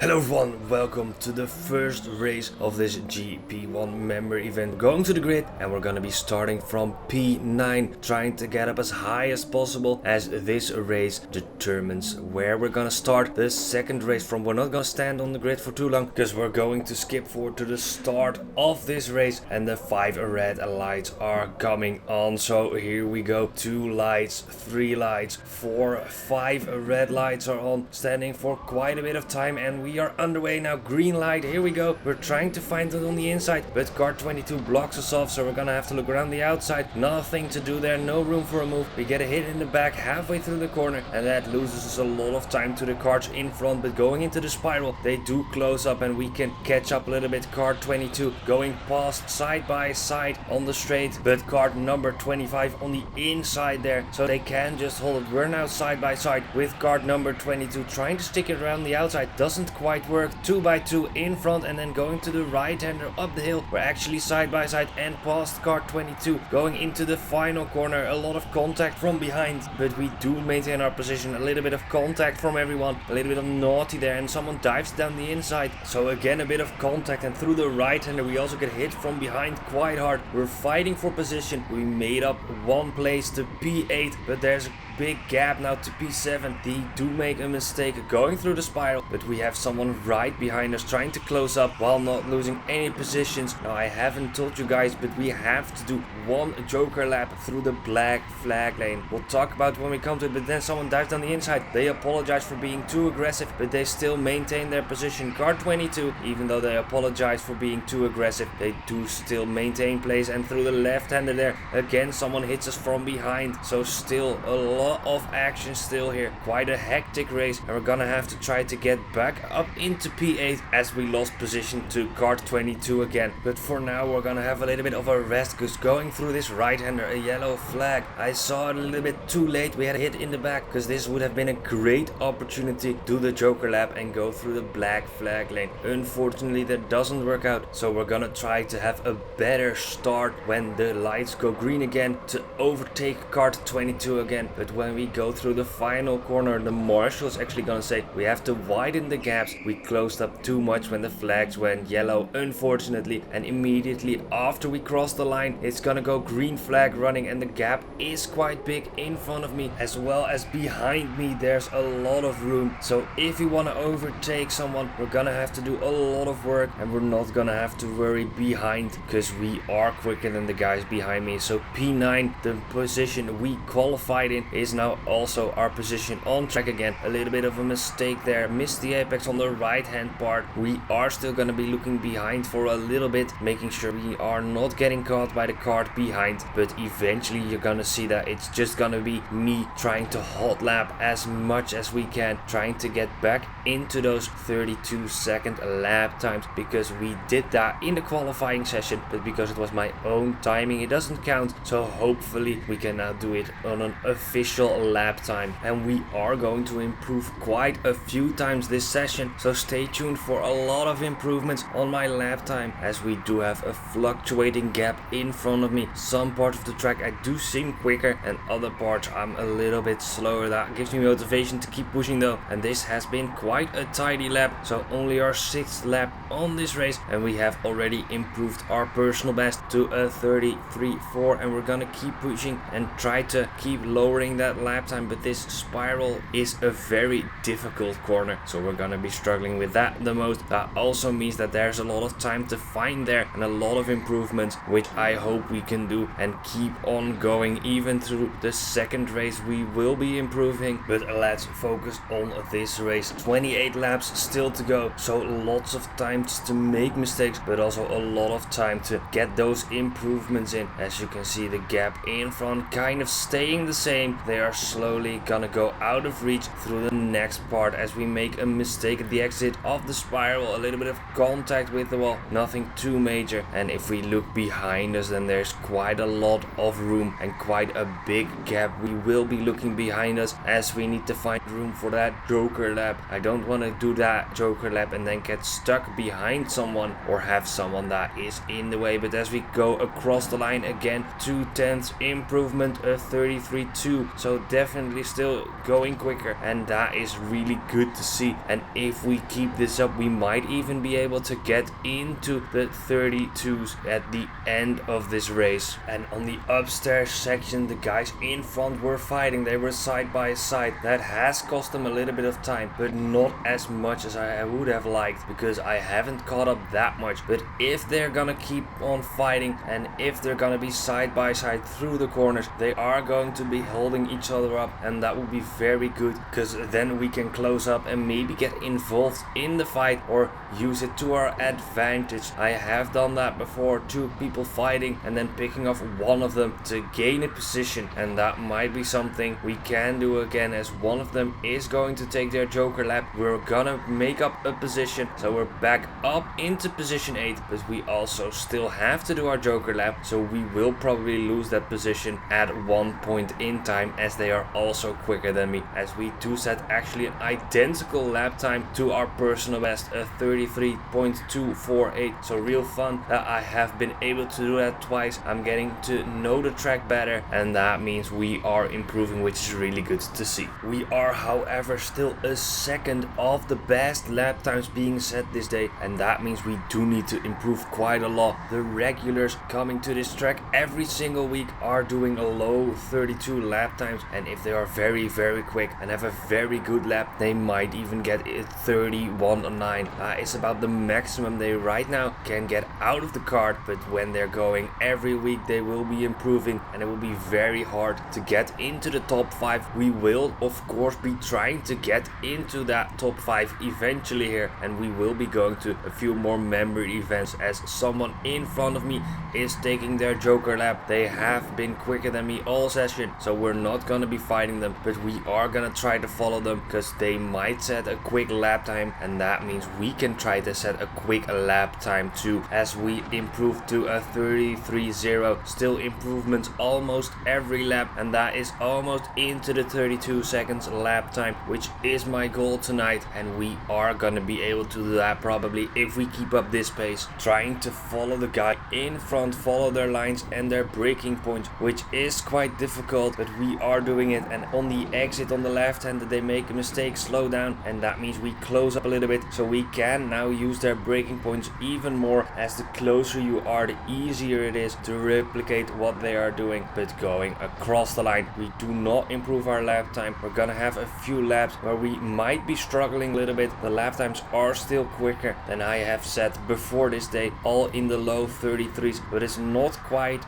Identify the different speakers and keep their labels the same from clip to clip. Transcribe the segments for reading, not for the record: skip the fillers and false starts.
Speaker 1: Hello everyone, welcome to the first race of this GP1 member event. Going to the grid and we're gonna be starting from P9, trying to get up as high as possible, as this race determines where we're gonna start the second race from. We're not gonna stand on the grid for too long because we're going to skip forward to the start of this race and the 5 red lights are coming on. So here we go, 2 lights, 3 lights, 4, 5 red lights are on, standing for quite a bit of time, and we are underway now. Green light, here we go. We're trying to find it on the inside, but car 22 blocks us off, so we're gonna have to look around the outside. Nothing to do there, no room for a move. We get a hit in the back halfway through the corner, and that loses us a lot of time to the cars in front. But going into the spiral, they do close up and we can catch up a little bit. Car 22 going past side by side on the straight, but car number 25 on the inside there, so they can just hold it. We're now side by side with car number 22, trying to stick it around the outside. Doesn't quite work. 2 by 2 in front, and then going to the right hander up the hill. We're actually side by side and past car 22, going into the final corner. A lot of contact from behind, but we do maintain our position. A little bit of contact from everyone, a little bit of naughty there, and someone dives down the inside. So again, a bit of contact, and through the right hander we also get hit from behind quite hard. We're fighting for position. We made up one place to P8, but there's a big gap now to P7. They do make a mistake going through the spiral, but we have someone right behind us trying to close up while not losing any positions. Now, I haven't told you guys, but we have to do one joker lap through the black flag lane. We'll talk about when we come to it, but then someone dives down the inside. They apologize for being too aggressive, but they still maintain their position. Car 22, even though they apologize for being too aggressive, they do still maintain place, and through the left-hander there, again someone hits us from behind. So still a lot of action still here. Quite a hectic race, and we're gonna have to try to get back up into P8 as we lost position to car 22 again. But for now we're gonna have a little bit of a rest, because going through this right-hander, a yellow flag. I saw it a little bit too late. We had a hit in the back, because this would have been a great opportunity to do the joker lap and go through the black flag lane. Unfortunately that doesn't work out, so we're gonna try to have a better start when the lights go green again to overtake car 22 again. But when we go through the final corner, the marshal is actually gonna say we have to widen the gaps. We closed up too much when the flags went yellow, unfortunately, and immediately after we cross the line it's gonna go green flag running, and the gap is quite big in front of me as well as behind me. There's a lot of room, so if we want to overtake someone we're gonna have to do a lot of work, and we're not gonna have to worry behind because we are quicker than the guys behind me. So P9, the position we qualified in, is now also our position on track again. A little bit of a mistake there, missed the apex on the right hand part. We are still gonna be looking behind for a little bit, making sure we are not getting caught by the cart behind, but eventually you're gonna see that it's just gonna be me trying to hot lap as much as we can, trying to get back into those 32-second lap times, because we did that in the qualifying session, but because it was my own timing it doesn't count. So hopefully we can now do it on an official lap time, and we are going to improve quite a few times this session, so stay tuned for a lot of improvements on my lap time, as we do have a fluctuating gap in front of me. Some parts of the track I do seem quicker, and other parts I'm a little bit slower. That gives me motivation to keep pushing though, and this has been quite a tidy lap. So only our 6th lap on this race, and we have already improved our personal best to a 33.4, and we're gonna keep pushing and try to keep lowering that lap time. But this spiral is a very difficult corner, so we're gonna be struggling with that the most. That also means that there's a lot of time to find there and a lot of improvements, which I hope we can do and keep on going. Even through the second race we will be improving, but let's focus on this race. 28 laps still to go, so lots of times to make mistakes, but also a lot of time to get those improvements in. As you can see, the gap in front kind of staying the same. They are slowly gonna go out of reach through the next part as we make a mistake at the exit of the spiral. A little bit of contact with the wall, nothing too major, and if we look behind us then there's quite a lot of room and quite a big gap. We will be looking behind us as we need to find room for that joker lap. I don't want to do that joker lap and then get stuck behind someone or have someone that is in the way. But as we go across the line again, 2/10 improvement, a 33.2, so definitely still going quicker, and that is really good to see. And if we keep this up, we might even be able to get into the 32s at the end of this race. And on the upstairs section, the guys in front were fighting. They were side by side. That has cost them a little bit of time, but not as much as I would have liked, because I haven't caught up that much. But if they're gonna keep on fighting, and if they're gonna be side by side through the corners, they are going to be holding each other up, and that would be very good, because then we can close up and maybe get involved in the fight or use it to our advantage. I have done that before, two people fighting and then picking off one of them to gain a position, and that might be something we can do again, as one of them is going to take their joker lap. We're gonna make up a position, so we're back up into position 8, but we also still have to do our joker lap, so we will probably lose that position at one point in time, as they are also quicker than me, as we do set actually an identical lap time to our personal best, a 33.248. so real fun that I have been able to do that twice. I'm getting to know the track better, and that means we are improving, which is really good to see. We are, however, still a second of the best lap times being set this day, and that means we do need to improve quite a lot. The regulars coming to this track every single week are doing a low 32 lap times, and if they are very quick and have a very good lap, they might even get it 31.9. It's about the maximum they right now can get out of the kart, but when they're going every week, they will be improving, and it will be very hard to get into the top 5. We will of course be trying to get into that top 5 eventually here, and we will be going to a few more member events, as someone in front of me is taking their joker lap. They have been quicker than me all session, so we're not gonna be fighting them, but we are gonna try to follow them, because they might set a quick lap time, and that means we can try to set a quick lap time too, as we improve to a 33.0. Still improvements almost every lap, and that is almost into the 32 seconds lap time, which is my goal tonight, and we are gonna be able to do that probably if we keep up this pace, trying to follow the guy in front, follow their lines and their braking points, which is quite difficult, but we are doing it. And on the exit on the left hand, they make a mistake, slow down, and that means we close up a little bit, so we can now use their braking points even more, as the closer you are, the easier it is to replicate what they are doing. But going across the line, we do not improve our lap time. We're gonna have a few laps where we might be struggling a little bit. The lap times are still quicker than I have set before this day, all in the low 33s, but it's not quite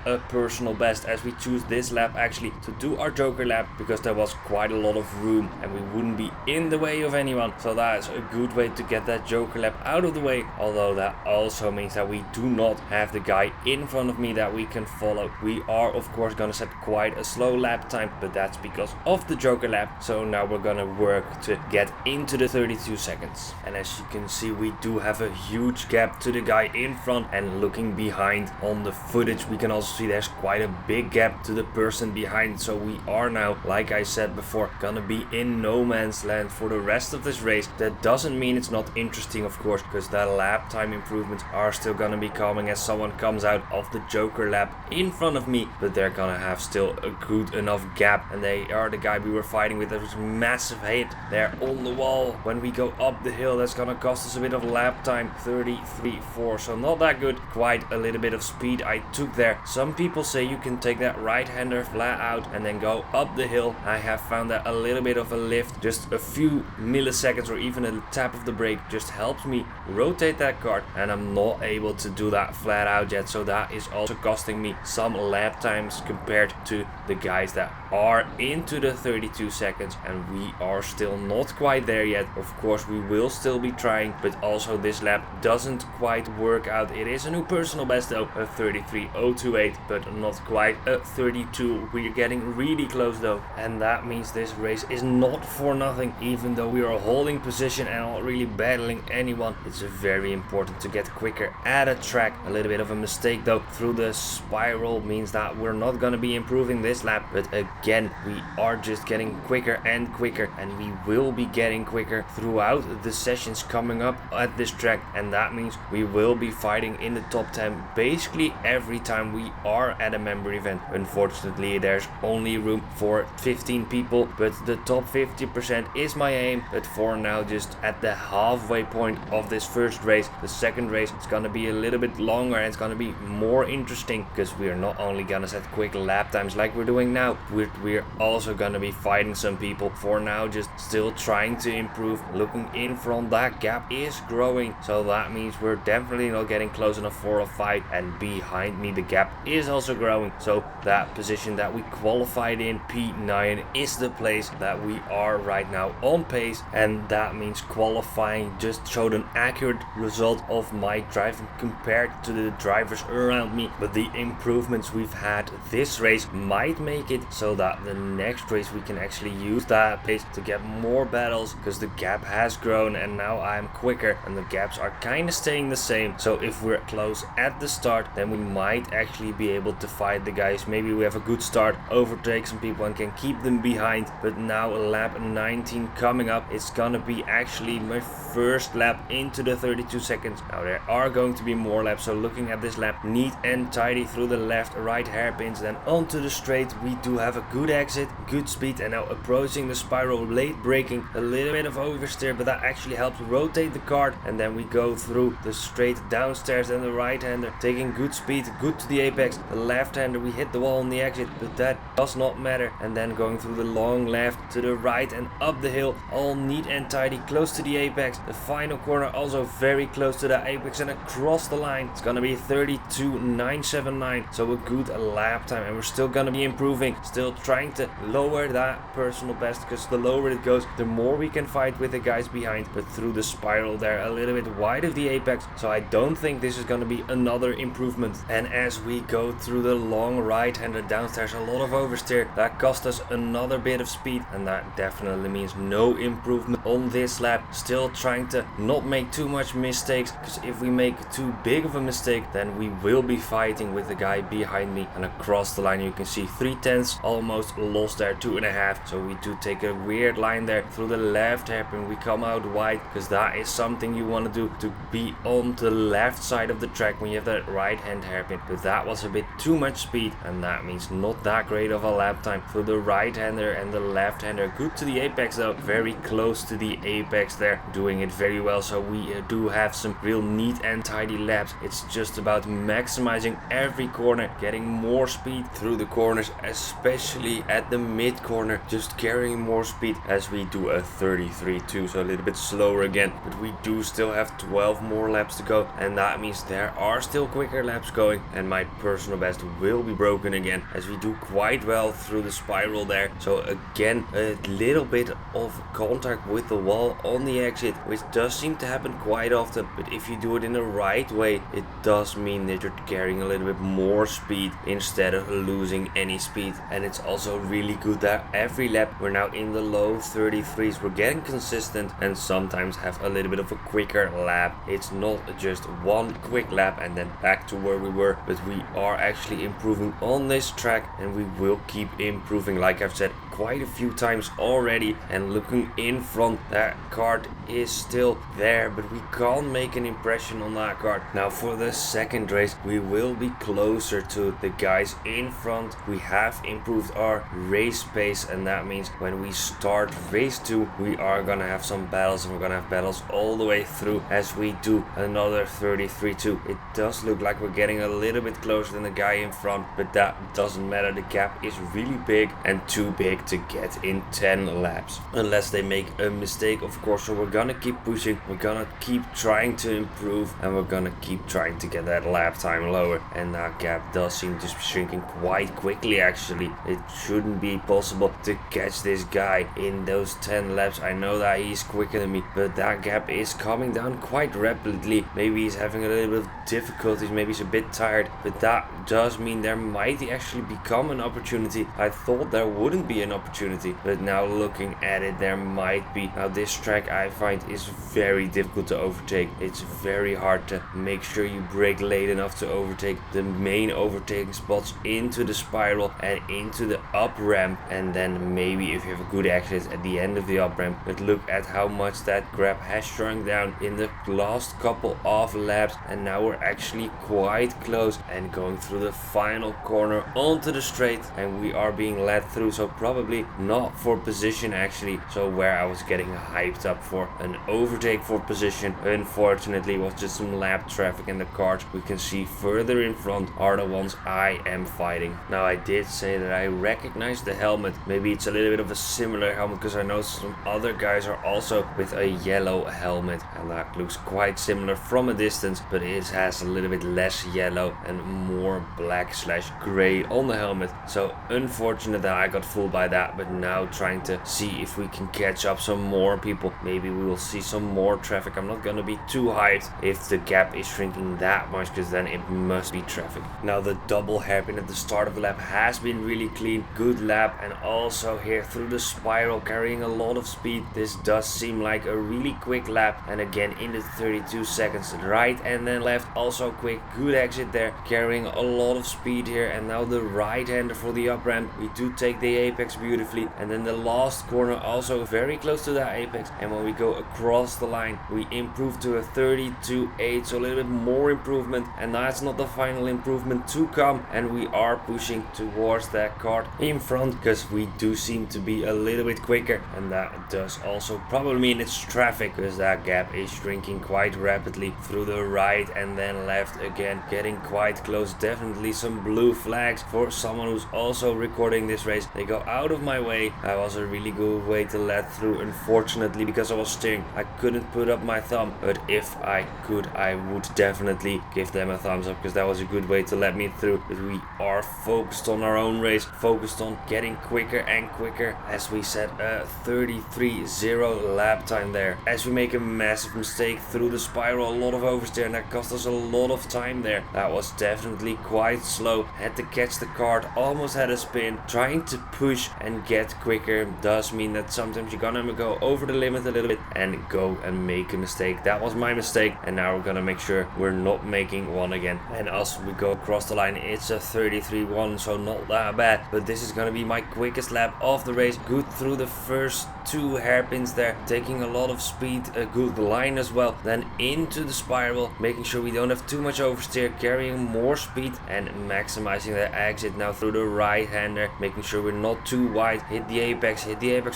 Speaker 1: a personal best, as we choose this lap actually to do our joker lap, because there was quite a lot of room and we wouldn't be in the way of anyone, so that is a good way to get that joker lap out of the way. Although that also means that we do not have the guy in front of me that we can follow. We are of course gonna set quite a slow lap time, but that's because of the joker lap, so now we're gonna work to get into the 32 seconds. And as you can see, we do have a huge gap to the guy in front, and looking behind on the footage, we can also see there's quite a big gap to the person behind, so we are now, like I said before, gonna be in no man's land for the rest of this race. That doesn't mean it's not interesting, of course, because the lap time improvements are still gonna be coming as someone comes out of the joker lap in front of me, but they're gonna have still a good enough gap, and they are the guy we were fighting with. There was a massive hit there on the wall. When we go up the hill, that's gonna cost us a bit of lap time, 33.4, so not that good. Quite a little bit of speed I took there. Some people say you can take that right-hander flat out and then go up the hill. I have found that a little bit of a lift, just a few milliseconds or even a tap of the brake, just helps me rotate that kart, and I'm not able to do that flat out yet, so that is also costing me some lap times compared to the guys that are into the 32 seconds, and we are still not quite there yet. Of course we will still be trying, but also this lap doesn't quite work out. It is a new personal best though, a 33.028, but not quite a 32. We're getting really close though, and that means this race is not for nothing. Even though we are holding position and not really battling anyone, it's very important to get quicker at a track. A little bit of a mistake though through the spiral means that we're not gonna be improving this lap, but again, we are just getting quicker and quicker, and we will be getting quicker throughout the sessions coming up at this track, and that means we will be fighting in the top 10 basically every time we are at a member event. Unfortunately, there's only room for 15 people, but the top 50% is my aim. But for now, just at the halfway point of this first race, the second race is gonna be a little bit longer and it's gonna be more interesting, because we are not only gonna set quick lap times like we're doing now, we're also gonna be fighting some people. For now, just still trying to improve. Looking in front, that gap is growing, so that means we're definitely not getting close enough for a fight, and behind me the gap is also growing. So that position that we qualified in, P9, is the place that we are right now on pace, and that means qualifying just showed an accurate result of my driving compared to the drivers around me. But the improvements we've had this race might make it so that the next race we can actually use that pace to get more battles, because the gap has grown and now I'm quicker and the gaps are kind of staying the same. So if we're close at the start, then we might actually be able to fight the guys. Maybe we have a good start, overtake some people and can keep them behind. But now lap 19 coming up, it's gonna be actually my first lap into the 32 seconds. Now there are going to be more laps, so looking at this lap, neat and tidy through the left right hairpins, then onto the straight. We do have a good exit, good speed, and now approaching the spiral, late braking, a little bit of oversteer, but that actually helps rotate the kart. And then we go through the straight downstairs, and the right hander taking good speed, good to the apex. The left hander, we hit the wall on the exit, but that does not matter. And then going through the long left to the right and up the hill, all neat and tidy, close to the apex. The final corner also very close to the apex, and across the line it's gonna be 32.979, so a good lap time, and we're still gonna be improving, still trying to lower that personal best, because the lower it goes, the more we can fight with the guys behind. But through the spiral there, a little bit wide of the apex, so I don't think this is gonna be another improvement. And as we go through the long right-hander downstairs, a lot of oversteer, that cost us another bit of speed, and that definitely means no improvement on this lap. Still trying to not make too much mistakes, because if we make too big of a mistake, then we will be fighting with the guy behind me. And across the line you can see 3/10, almost lost there, 2.5, so we do take a weird line there through the left hairpin. We come out wide, because that is something you want to do, to be on the left side of the track when you have that right hand hairpin. But that was a bit too much speed, and that means not that great of a lap time through the right hander and the left hander. Good to the apex though, very close to the apex there, doing it very well. So we do have some real neat and tidy laps. It's just about maximizing every corner, getting more speed through the corners, especially at the mid corner, just carrying more speed, as we do a 33.2, so a little bit slower again. But we do still have 12 more laps to go, and that means there are still quicker laps going, and my personal best will be broken again, as we do quite well through the spiral there. So again, a little bit of contact with the wall on the exit, which does seem to happen quite often, but if you do it in the right way, it does mean that you're carrying a little bit more speed instead of losing any speed. And it's also really good that every lap we're now in the low 33s, we're getting consistent and sometimes have a little bit of a quicker lap. It's not just one quick lap and then back to where we were, but we are actually improving on this track, and we will keep improving, like I've said quite a few times already. And looking in front, that kart is still there, but we can't make an impression on that kart. Now for the second race, we will be closer to the guys in front. We have improved our race pace, and that means when we start race 2, we are gonna have some battles, and we're gonna have battles all the way through as we do another 33.2. It does look like we're getting a little bit closer than the guy in front, but that doesn't matter. The gap is really big, and too big to get in 10 laps unless they make a mistake, of course. So we're gonna keep pushing, we're gonna keep trying to improve, and we're gonna keep trying to get that lap time lower. And that gap does seem to be shrinking quite quickly. Actually, it shouldn't be possible to catch this guy in those 10 laps. I know that he's quicker than me, but that gap is coming down quite rapidly. Maybe he's having a little bit of difficulties, maybe he's a bit tired, but that does mean there might actually become an opportunity. I thought there wouldn't be an opportunity, but now looking at it, there might be. Now this track I find is very difficult to overtake. It's very hard to make sure you brake late enough to overtake the main overtaking spots into the spiral and into the up ramp, and then maybe if you have a good exit at the end of the up ramp. But look at how much that grab has shrunk down in the last couple of laps, and now we're actually quite close and going through the final corner onto the straight, and we are being led through, so probably not for position actually. So where I was getting hyped up for an overtake for position, unfortunately was just some lap traffic, and the cars we can see further in front are the ones I am fighting. Now I did say that I recognize the helmet. Maybe it's a little bit of a similar helmet because I know some other guys are also with a yellow helmet, and that looks quite similar from a distance, but it has a little bit less yellow and more black slash gray on the helmet. So unfortunate that I got fooled by that, but now trying to see if we can catch up some more people. Maybe we will see some more traffic. I'm not gonna be too hyped if the gap is shrinking that much, because then it must be traffic. Now the double hairpin at the start of the lap has been really clean, good lap, and also here through the spiral carrying a lot of speed. This does seem like a really quick lap, and again in the 32 seconds, right and then left also quick, good exit there, carrying a lot of speed here. And now the right hander for the up ramp, we do take the apex beautifully, and then the last corner also very close to that apex, and when we go across the line we improve to a 32.8, so a little bit more improvement, and that's not the final improvement to come, and we are pushing towards that car in front because we do seem to be a little bit quicker, and that does also probably mean it's traffic because that gap is shrinking quite rapidly through the right and then left again, getting quite close. Definitely some blue flags for someone who's also recording this race. They go out of my way. That was a really good way to let through. Unfortunately, because I was steering, I couldn't put up my thumb, but if I could, I would definitely give them a thumbs up because that was a good way to let me through. But we are focused on our own race, focused on getting quicker and quicker. As we said, a 33.0 lap time there. As we make a massive mistake through the spiral, a lot of oversteer, and that cost us a lot of time there. That was definitely quite slow. Had to catch the cart, almost had a spin. Trying to push and get quicker does mean that sometimes you're gonna go over the limit a little bit and go and make a mistake. That was my mistake, and now we're gonna make sure we're not making one again. And as we go across the line, it's a 33.1, so not that bad, but this is gonna be my quickest lap of the race. Good through the first two hairpins there, taking a lot of speed, a good line as well, then into the spiral, making sure we don't have too much oversteer, carrying more speed and maximizing the exit now through the right hander, making sure we're not too wide. Hit the apex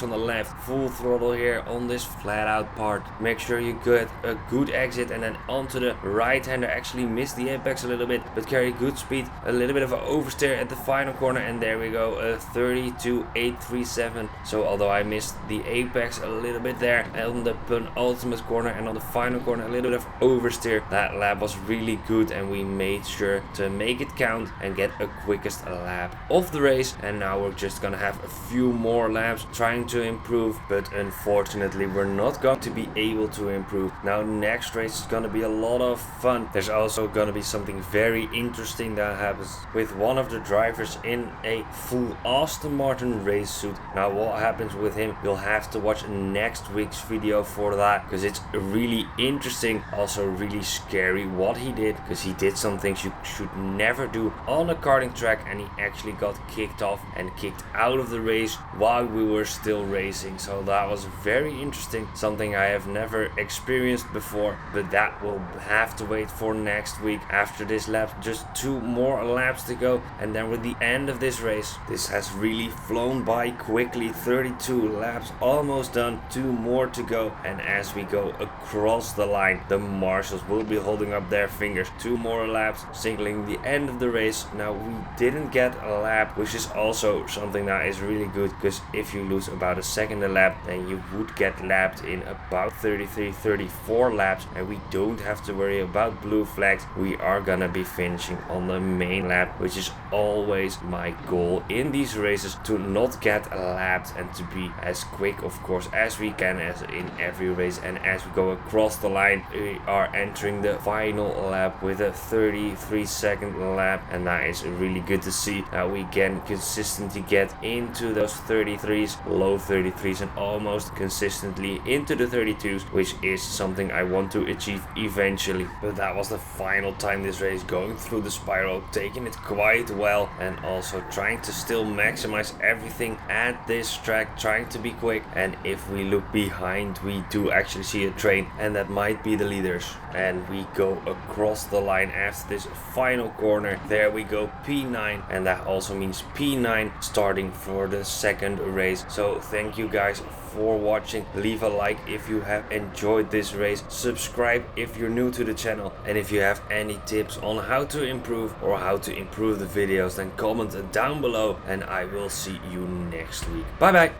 Speaker 1: on the left, full throttle here on this flat out part. Make sure you get a good exit, and then onto the right hander. Actually missed the apex a little bit, but carry good speed, a little bit of an oversteer at the final corner, and there we go, a 32.837. So although I missed the apex a little bit there on the penultimate corner, and on the final corner a little bit of oversteer, that lap was really good, and we made sure to make it count and get a quickest lap of the race. And now we're just gonna have a few more laps trying to improve, but unfortunately we're not going to be able to improve. Now next race is gonna be a lot of fun. There's also gonna be something very interesting that happens with one of the drivers in a full Aston Martin race suit. Now what happens with him, you'll have to watch next week's video for that, because it's really interesting, also really scary what he did, because he did some things you should never do on a karting track, and he actually got kicked off and kicked out of the race while we were still racing. So that was very interesting, something I have never experienced before, but that will have to wait for next week. After this lap, just 2 more laps to go, and then with the end of this race. This has really flown by quickly, 32 laps almost done, 2 more to go, and as we go across the line, the marshals will be holding up their fingers. 2 more laps, signaling the end of the race. Now we didn't get a lap, which is also something that is really good, because if you lose about a second a lap, then you would get lapped in about 33-34 laps, and we don't have to worry about blue flags. We are gonna be finishing on the main lap, which is always my goal in these races, to not get lapped and to be as quick of course as we can, as in every race. And as we go across the line, we are entering the final lap with a 33-second lap, and that is really good to see that we can consistently get in into those 33s, low 33s, and almost consistently into the 32s, which is something I want to achieve eventually. But that was the final time this race, going through the spiral, taking it quite well, and also trying to still maximize everything at this track, trying to be quick. And if we look behind, we do actually see a train, and that might be the leaders. And we go across the line after this final corner. There we go, P9, and that also means P9 starting for the second race. So thank you guys for watching. Leave a like if you have enjoyed this race, subscribe if you're new to the channel, and if you have any tips on how to improve or how to improve the videos, then comment down below, and I will see you next week. Bye bye.